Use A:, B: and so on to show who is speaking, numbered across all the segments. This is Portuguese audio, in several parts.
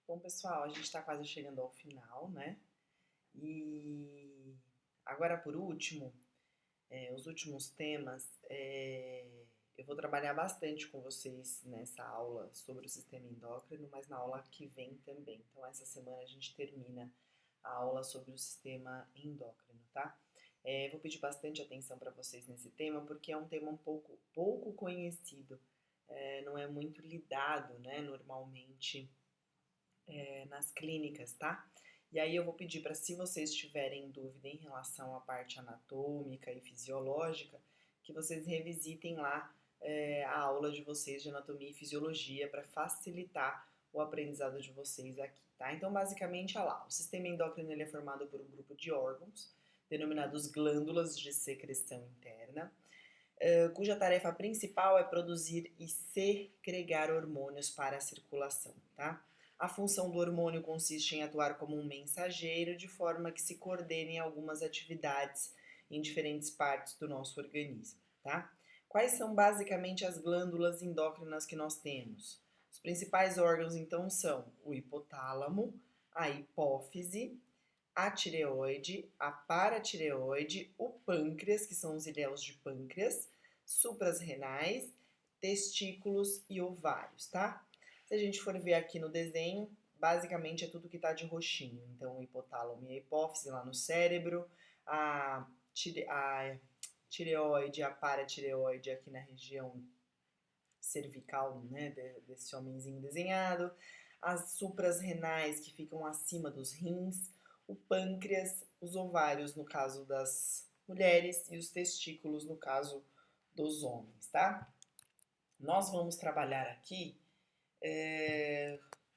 A: Bom, pessoal, a gente está quase chegando ao final, né? E agora, por último, os últimos temas, eu vou trabalhar bastante com vocês nessa aula sobre o sistema endócrino, mas na aula que vem também. Então, essa semana a gente termina a aula sobre o sistema endócrino, tá? Vou pedir bastante atenção para vocês nesse tema, porque é um tema um pouco conhecido, não é muito lidado, né, normalmente nas clínicas, tá? E aí eu vou pedir para, se vocês tiverem dúvida em relação à parte anatômica e fisiológica, que vocês revisitem lá a aula de vocês de anatomia e fisiologia para facilitar o aprendizado de vocês aqui, tá? Então, basicamente, olha lá, o sistema endócrino ele é formado por um grupo de órgãos, denominados glândulas de secreção interna, cuja tarefa principal é produzir e segregar hormônios para a circulação, tá? A função do hormônio consiste em atuar como um mensageiro, de forma que se coordenem algumas atividades em diferentes partes do nosso organismo, tá? Quais são basicamente as glândulas endócrinas que nós temos? Os principais órgãos, então, são o hipotálamo, a hipófise, a tireoide, a paratireoide, o pâncreas, que são os ilhéus de pâncreas, supras renais, testículos e ovários, tá? Se a gente for ver aqui no desenho, basicamente é tudo que tá de roxinho. Então, o hipotálamo e a hipófise lá no cérebro, a, a tireoide, a paratireoide aqui na região cervical, né, desse homenzinho desenhado, as supras renais que ficam acima dos rins, o pâncreas, os ovários no caso das mulheres e os testículos no caso dos homens, tá? Nós vamos trabalhar aqui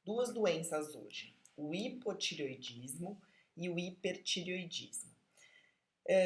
A: duas doenças hoje, o hipotireoidismo e o hipertireoidismo.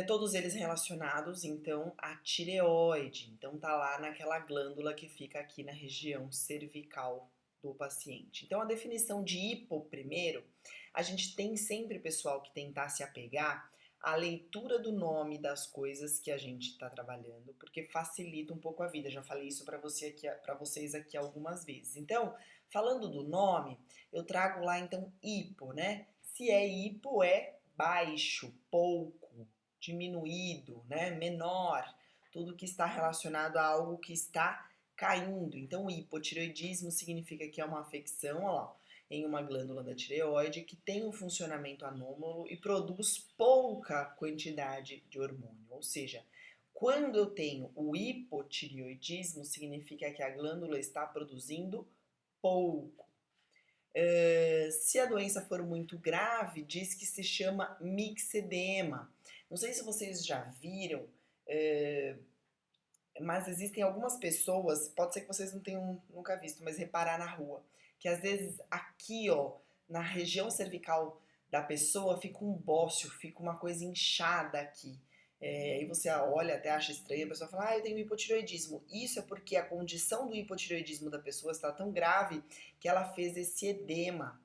A: Todos eles relacionados, então, à tireoide. Então, tá lá naquela glândula que fica aqui na região cervical do paciente. Então, a definição de hipo, primeiro, a gente tem sempre, pessoal, que tentar se apegar à leitura do nome das coisas que a gente está trabalhando, porque facilita um pouco a vida. Já falei isso para vocês aqui algumas vezes. Então, falando do nome, eu trago lá, então, hipo, né? Se é hipo, é baixo, pouco, diminuído, né, menor, tudo que está relacionado a algo que está caindo. Então, o hipotireoidismo significa que é uma afecção, ó lá, em uma glândula da tireoide que tem um funcionamento anômalo e produz pouca quantidade de hormônio. Ou seja, quando eu tenho o hipotireoidismo, significa que a glândula está produzindo pouco. Se a doença for muito grave, diz que se chama mixedema. Não sei se vocês já viram, mas existem algumas pessoas, pode ser que vocês não tenham nunca visto, mas reparar na rua, que às vezes aqui, ó, na região cervical da pessoa fica um bócio, fica uma coisa inchada aqui. Aí você olha, até acha estranho, a pessoa fala, eu tenho hipotireoidismo. Isso é porque a condição do hipotireoidismo da pessoa está tão grave que ela fez esse edema,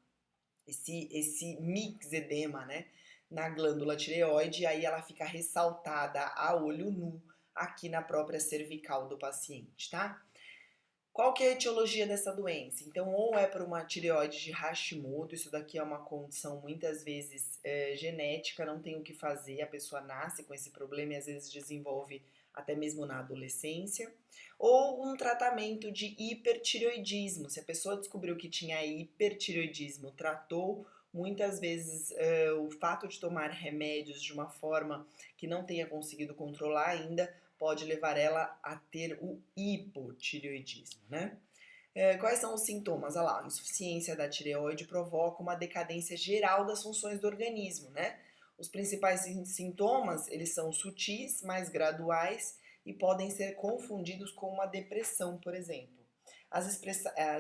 A: esse mixedema, né, na glândula tireoide, e aí ela fica ressaltada a olho nu aqui na própria cervical do paciente, tá? Qual que é a etiologia dessa doença? Então, ou é por uma tireoide de Hashimoto, isso daqui é uma condição muitas vezes genética, não tem o que fazer, a pessoa nasce com esse problema e às vezes desenvolve até mesmo na adolescência, ou um tratamento de hipertireoidismo. Se a pessoa descobriu que tinha hipertireoidismo, tratou, muitas vezes o fato de tomar remédios de uma forma que não tenha conseguido controlar ainda pode levar ela a ter o hipotireoidismo, né? Quais são os sintomas? Olha lá, a insuficiência da tireoide provoca uma decadência geral das funções do organismo, né? Os principais sintomas, eles são sutis, mais graduais e podem ser confundidos com uma depressão, por exemplo. As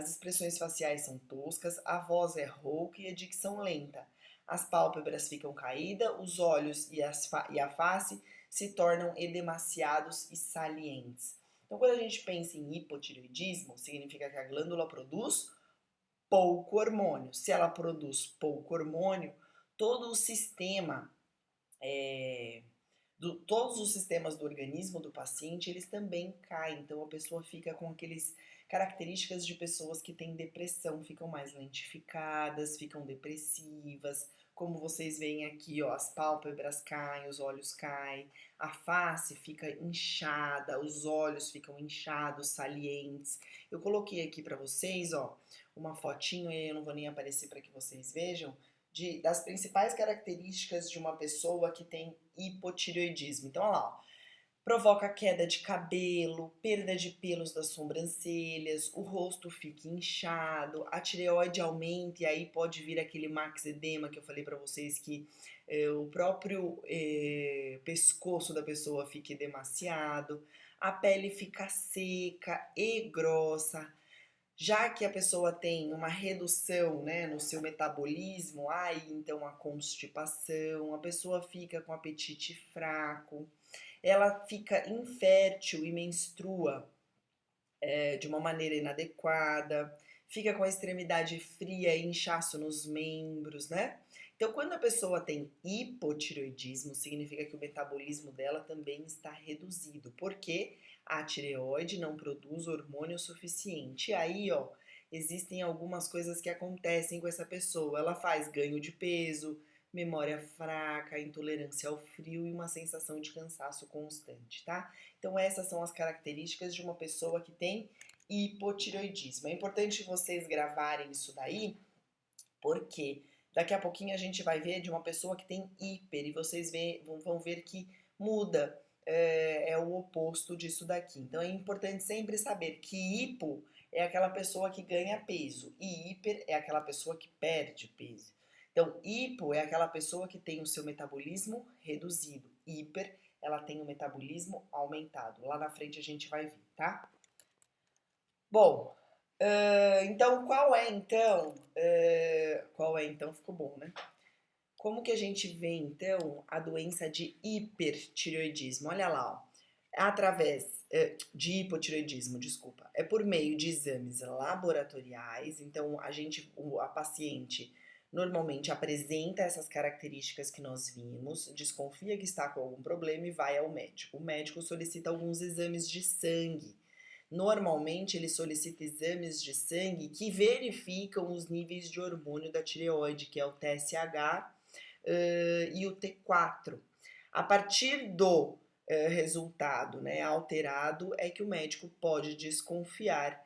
A: expressões faciais são toscas, a voz é rouca e a dicção lenta. As pálpebras ficam caídas, os olhos e a face se tornam edemaciados e salientes. Então, quando a gente pensa em hipotireoidismo, significa que a glândula produz pouco hormônio. Se ela produz pouco hormônio, todo o sistema, todos os sistemas do organismo do paciente, eles também caem. Então, a pessoa fica com Características de pessoas que têm depressão, ficam mais lentificadas, ficam depressivas. Como vocês veem aqui, ó, as pálpebras caem, os olhos caem, a face fica inchada, os olhos ficam inchados, salientes. Eu coloquei aqui para vocês, ó, uma fotinho, e eu não vou nem aparecer para que vocês vejam, das principais características de uma pessoa que tem hipotireoidismo. Então, olha lá, ó. Provoca queda de cabelo, perda de pelos das sobrancelhas, o rosto fica inchado, a tireoide aumenta e aí pode vir aquele maxedema que eu falei para vocês que o próprio pescoço da pessoa fica demasiado, a pele fica seca e grossa. Já que a pessoa tem uma redução, né, no seu metabolismo, aí então a constipação, a pessoa fica com apetite fraco, ela fica infértil e menstrua de uma maneira inadequada, fica com a extremidade fria e inchaço nos membros, né? Então, quando a pessoa tem hipotireoidismo, significa que o metabolismo dela também está reduzido, porque a tireoide não produz hormônio suficiente. E aí, ó, existem algumas coisas que acontecem com essa pessoa. Ela faz ganho de peso, memória fraca, intolerância ao frio e uma sensação de cansaço constante, tá? Então essas são as características de uma pessoa que tem hipotireoidismo. É importante vocês gravarem isso daí, porque daqui a pouquinho a gente vai ver de uma pessoa que tem hiper e vocês vão ver que muda, é o oposto disso daqui. Então é importante sempre saber que hipo é aquela pessoa que ganha peso e hiper é aquela pessoa que perde peso. Então, hipo é aquela pessoa que tem o seu metabolismo reduzido. Hiper, ela tem o metabolismo aumentado. Lá na frente a gente vai ver, tá? Bom, então qual é então, ficou bom, né? Como que a gente vê então a doença de hipertireoidismo? Olha lá, ó. Através de hipotireoidismo, desculpa, é por meio de exames laboratoriais. Então a paciente normalmente apresenta essas características que nós vimos, desconfia que está com algum problema e vai ao médico. O médico solicita alguns exames de sangue. Normalmente ele solicita exames de sangue que verificam os níveis de hormônio da tireoide, que é o TSH e o T4. A partir do resultado, né, alterado, é que o médico pode desconfiar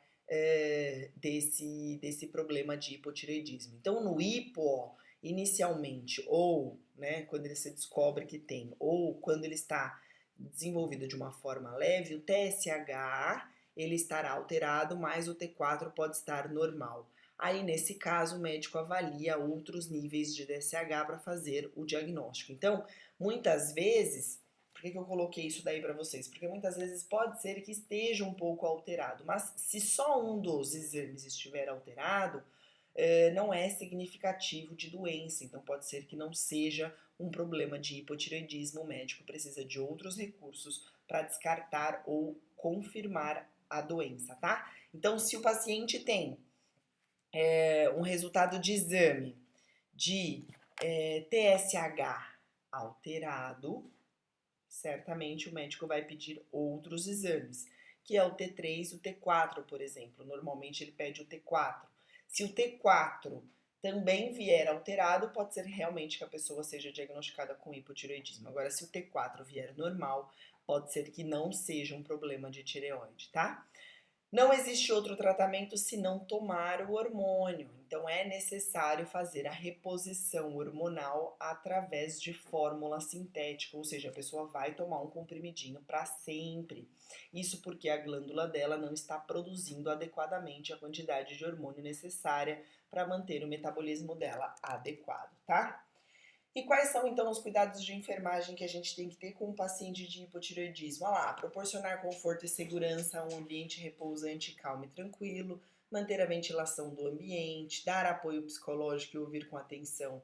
A: desse problema de hipotireoidismo. Então, no hipo, ó, inicialmente, ou né, quando ele se descobre que tem, ou quando ele está desenvolvido de uma forma leve, o TSH ele estará alterado, mas o T4 pode estar normal. Aí, nesse caso, o médico avalia outros níveis de DSH para fazer o diagnóstico. Então, muitas vezes, por que eu coloquei isso daí para vocês? Porque muitas vezes pode ser que esteja um pouco alterado, mas se só um dos exames estiver alterado, não é significativo de doença, então pode ser que não seja um problema de hipotireoidismo, o médico precisa de outros recursos para descartar ou confirmar a doença, tá? Então, se o paciente tem um resultado de exame de TSH alterado, certamente o médico vai pedir outros exames, que é o T3 e o T4, por exemplo. Normalmente ele pede o T4. Se o T4 também vier alterado, pode ser realmente que a pessoa seja diagnosticada com hipotireoidismo. Agora, se o T4 vier normal, pode ser que não seja um problema de tireoide, tá? Não existe outro tratamento se não tomar o hormônio, então é necessário fazer a reposição hormonal através de fórmula sintética, ou seja, a pessoa vai tomar um comprimidinho para sempre. Isso porque a glândula dela não está produzindo adequadamente a quantidade de hormônio necessária para manter o metabolismo dela adequado, tá? E quais são então os cuidados de enfermagem que a gente tem que ter com um paciente de hipotireoidismo? Olha lá, proporcionar conforto e segurança a um ambiente repousante, calmo e tranquilo, manter a ventilação do ambiente, dar apoio psicológico e ouvir com atenção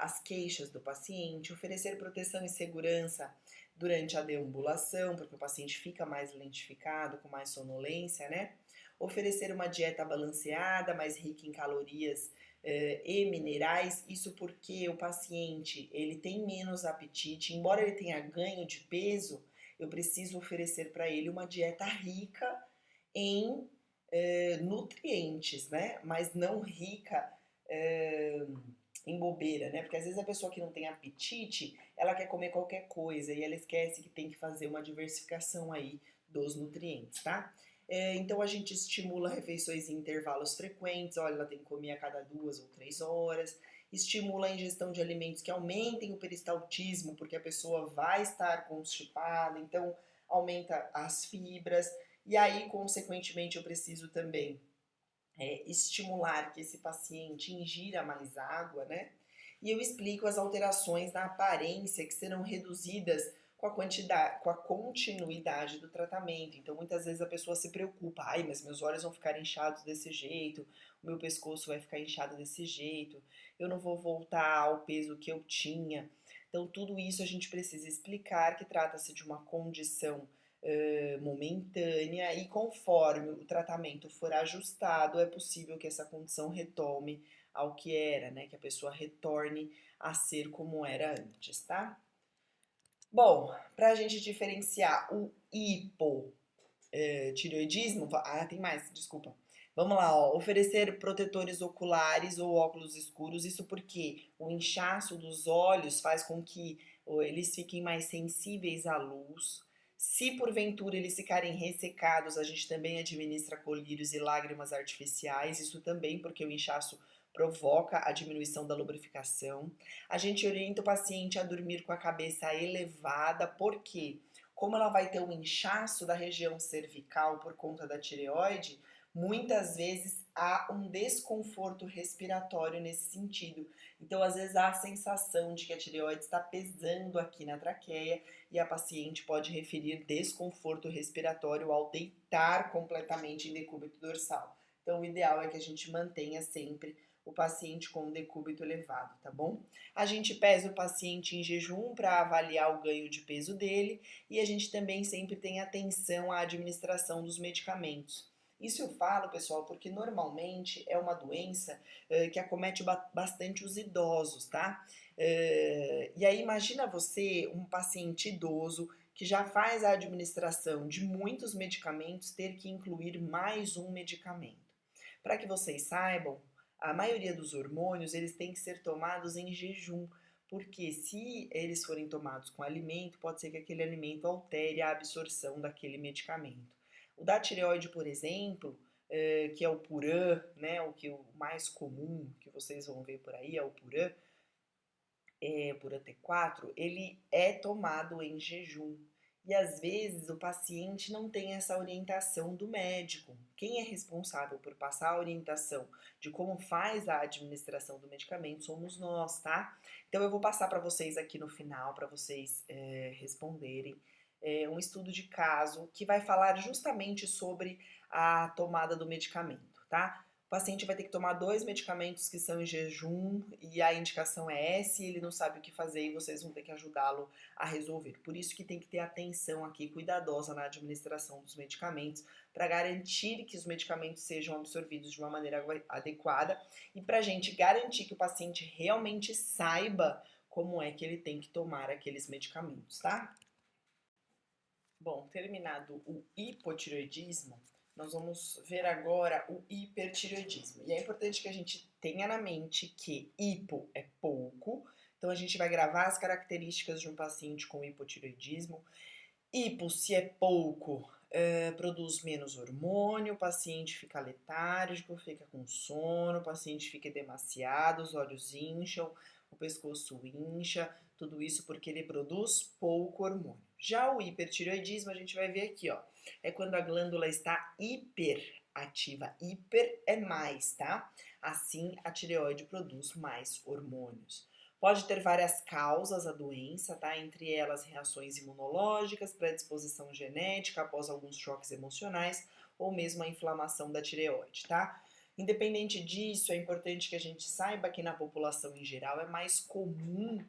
A: as queixas do paciente, oferecer proteção e segurança durante a deambulação, porque o paciente fica mais lentificado, com mais sonolência, né? Oferecer uma dieta balanceada, mais rica em calorias e minerais, isso porque o paciente ele tem menos apetite, embora ele tenha ganho de peso, eu preciso oferecer para ele uma dieta rica em nutrientes, né? Mas não rica em bobeira, né? Porque às vezes a pessoa que não tem apetite, ela quer comer qualquer coisa e ela esquece que tem que fazer uma diversificação aí dos nutrientes, tá? Então a gente estimula refeições em intervalos frequentes, olha, ela tem que comer a cada 2 ou 3 horas, estimula a ingestão de alimentos que aumentem o peristaltismo, porque a pessoa vai estar constipada, então aumenta as fibras, e aí, consequentemente, eu preciso também estimular que esse paciente ingira mais água, né? E eu explico as alterações na aparência que serão reduzidas com a quantidade, com a continuidade do tratamento. Então, muitas vezes a pessoa se preocupa, ai, mas meus olhos vão ficar inchados desse jeito, o meu pescoço vai ficar inchado desse jeito, eu não vou voltar ao peso que eu tinha. Então, tudo isso a gente precisa explicar que trata-se de uma condição momentânea e conforme o tratamento for ajustado, é possível que essa condição retome ao que era, né? Que a pessoa retorne a ser como era antes, tá? Bom, para a gente diferenciar o hipotireoidismo, tem mais, desculpa. Vamos lá, ó, oferecer protetores oculares ou óculos escuros, isso porque o inchaço dos olhos faz com que eles fiquem mais sensíveis à luz. Se porventura eles ficarem ressecados, a gente também administra colírios e lágrimas artificiais, isso também porque o inchaço provoca a diminuição da lubrificação. A gente orienta o paciente a dormir com a cabeça elevada, porque como ela vai ter um inchaço da região cervical por conta da tireoide, muitas vezes há um desconforto respiratório nesse sentido. Então, às vezes há a sensação de que a tireoide está pesando aqui na traqueia e a paciente pode referir desconforto respiratório ao deitar completamente em decúbito dorsal. Então, o ideal é que a gente mantenha sempre o paciente com decúbito elevado, tá bom? A gente pesa o paciente em jejum para avaliar o ganho de peso dele e a gente também sempre tem atenção à administração dos medicamentos. Isso eu falo, pessoal, porque normalmente é uma doença que acomete bastante os idosos, tá? E aí imagina você, um paciente idoso que já faz a administração de muitos medicamentos, ter que incluir mais um medicamento. Para que vocês saibam, a maioria dos hormônios eles têm que ser tomados em jejum, porque se eles forem tomados com alimento, pode ser que aquele alimento altere a absorção daquele medicamento. O da tireoide, por exemplo, que é o Puran, né, o mais comum que vocês vão ver por aí é o Puran, Puran T4, ele é tomado em jejum. E às vezes o paciente não tem essa orientação do médico. Quem é responsável por passar a orientação de como faz a administração do medicamento somos nós, tá? Então eu vou passar para vocês aqui no final, para vocês responderem, um estudo de caso que vai falar justamente sobre a tomada do medicamento, tá? O paciente vai ter que tomar 2 medicamentos que são em jejum e a indicação é essa e ele não sabe o que fazer e vocês vão ter que ajudá-lo a resolver. Por isso que tem que ter atenção aqui cuidadosa na administração dos medicamentos para garantir que os medicamentos sejam absorvidos de uma maneira adequada e para a gente garantir que o paciente realmente saiba como é que ele tem que tomar aqueles medicamentos, tá? Bom, terminado o hipotireoidismo, nós vamos ver agora o hipertireoidismo. E é importante que a gente tenha na mente que hipo é pouco, então a gente vai gravar as características de um paciente com hipotireoidismo. Hipo, se é pouco, produz menos hormônio, o paciente fica letárgico, fica com sono, o paciente fica demasiado, os olhos incham, o pescoço incha, tudo isso porque ele produz pouco hormônio. Já o hipertireoidismo, a gente vai ver aqui, ó, é quando a glândula está hiperativa. Hiper é mais, tá? Assim, a tireoide produz mais hormônios. Pode ter várias causas a doença, tá? Entre elas reações imunológicas, predisposição genética após alguns choques emocionais ou mesmo a inflamação da tireoide, tá? Independente disso, é importante que a gente saiba que na população em geral é mais comum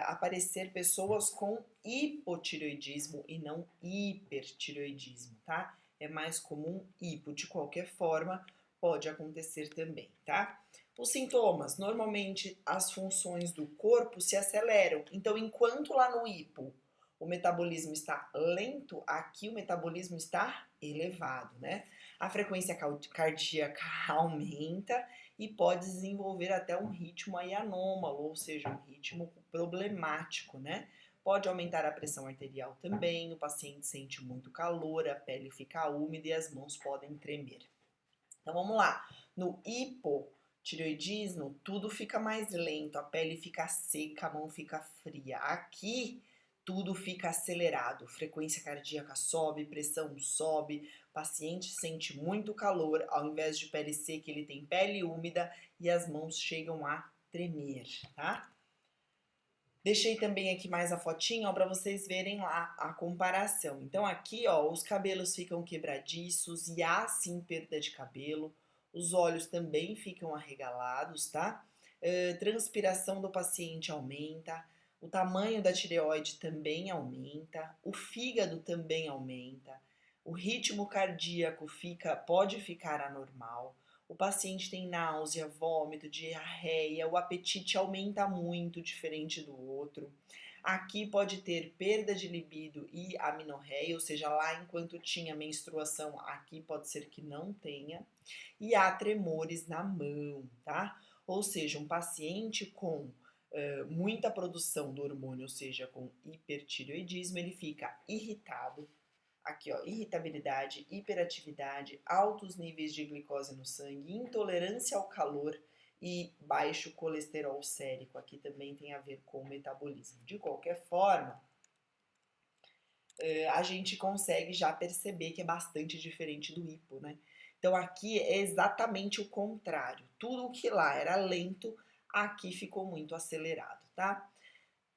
A: aparecer pessoas com hipotireoidismo e não hipertireoidismo, tá? É mais comum hipo, de qualquer forma, pode acontecer também, tá? Os sintomas, normalmente as funções do corpo se aceleram. Então, enquanto lá no hipo o metabolismo está lento, aqui o metabolismo está elevado, né? A frequência cardíaca aumenta e pode desenvolver até um ritmo aí anômalo, ou seja, um ritmo problemático, né? Pode aumentar a pressão arterial também, o paciente sente muito calor, a pele fica úmida e as mãos podem tremer. Então vamos lá, no hipotireoidismo tudo fica mais lento, a pele fica seca, a mão fica fria. Aqui tudo fica acelerado, frequência cardíaca sobe, pressão sobe, o paciente sente muito calor, ao invés de pele seca ele tem pele úmida e as mãos chegam a tremer, tá? Deixei também aqui mais a fotinha para vocês verem lá a comparação. Então aqui, ó, os cabelos ficam quebradiços e há sim perda de cabelo. Os olhos também ficam arregalados, tá? Transpiração do paciente aumenta. O tamanho da tireoide também aumenta. O fígado também aumenta. O ritmo cardíaco pode ficar anormal. O paciente tem náusea, vômito, diarreia, o apetite aumenta muito, diferente do outro. Aqui pode ter perda de libido e amenorreia, ou seja, lá enquanto tinha menstruação, aqui pode ser que não tenha. E há tremores na mão, tá? Ou seja, um paciente com muita produção do hormônio, ou seja, com hipertireoidismo, ele fica irritado. Aqui, ó, irritabilidade, hiperatividade, altos níveis de glicose no sangue, intolerância ao calor e baixo colesterol sérico. Aqui também tem a ver com o metabolismo. De qualquer forma, a gente consegue já perceber que é bastante diferente do hipo, né? Então aqui é exatamente o contrário. Tudo que lá era lento, aqui ficou muito acelerado, tá?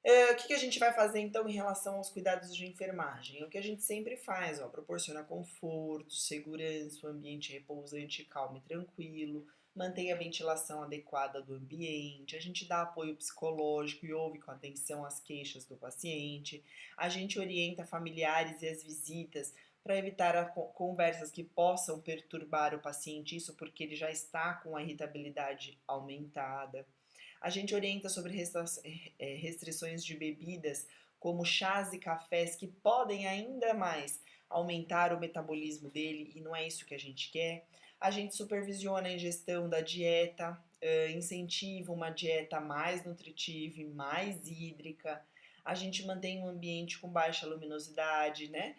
A: O que a gente vai fazer então em relação aos cuidados de enfermagem? O que a gente sempre faz, ó, proporciona conforto, segurança, um ambiente repousante, calmo e tranquilo, mantém a ventilação adequada do ambiente, a gente dá apoio psicológico e ouve com atenção as queixas do paciente, a gente orienta familiares e as visitas para evitar conversas que possam perturbar o paciente, isso porque ele já está com a irritabilidade aumentada. A gente orienta sobre restrições de bebidas, como chás e cafés, que podem ainda mais aumentar o metabolismo dele e não é isso que a gente quer. A gente supervisiona a ingestão da dieta, incentiva uma dieta mais nutritiva e mais hídrica. A gente mantém um ambiente com baixa luminosidade, né?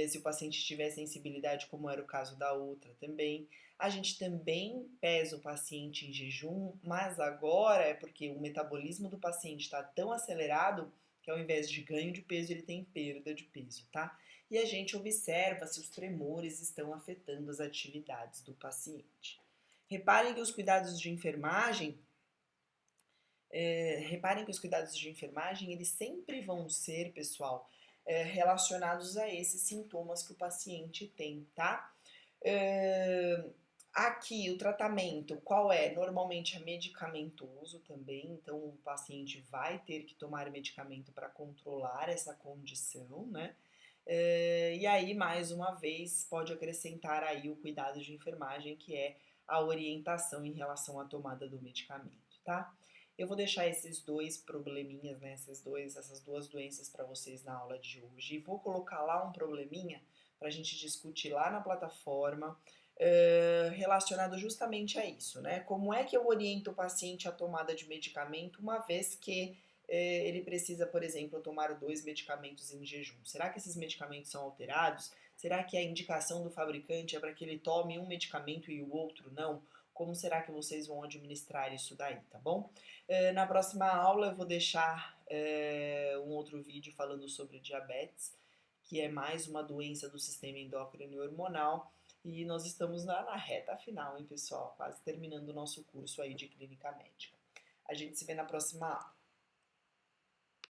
A: Se o paciente tiver sensibilidade, como era o caso da outra também. A gente também pesa o paciente em jejum, mas agora é porque o metabolismo do paciente está tão acelerado que ao invés de ganho de peso, ele tem perda de peso, tá? E a gente observa se os tremores estão afetando as atividades do paciente. Reparem que os cuidados de enfermagem, eles sempre vão ser, pessoal, relacionados a esses sintomas que o paciente tem, tá? Aqui o tratamento, qual é? Normalmente é medicamentoso também, então o paciente vai ter que tomar medicamento para controlar essa condição, né? E aí, mais uma vez, pode acrescentar aí o cuidado de enfermagem, que é a orientação em relação à tomada do medicamento, tá? Eu vou deixar esses dois probleminhas, né, essas duas doenças para vocês na aula de hoje. E vou colocar lá um probleminha para a gente discutir lá na plataforma, relacionado justamente a isso, né? Como é que eu oriento o paciente à tomada de medicamento, uma vez que ele precisa, por exemplo, tomar 2 medicamentos em jejum? Será que esses medicamentos são alterados? Será que a indicação do fabricante é para que ele tome um medicamento e o outro não? Como será que vocês vão administrar isso daí, tá bom? Na próxima aula eu vou deixar um outro vídeo falando sobre diabetes, que é mais uma doença do sistema endócrino e hormonal. E nós estamos na reta final, hein, pessoal? Quase terminando o nosso curso aí de clínica médica. A gente se vê na próxima aula.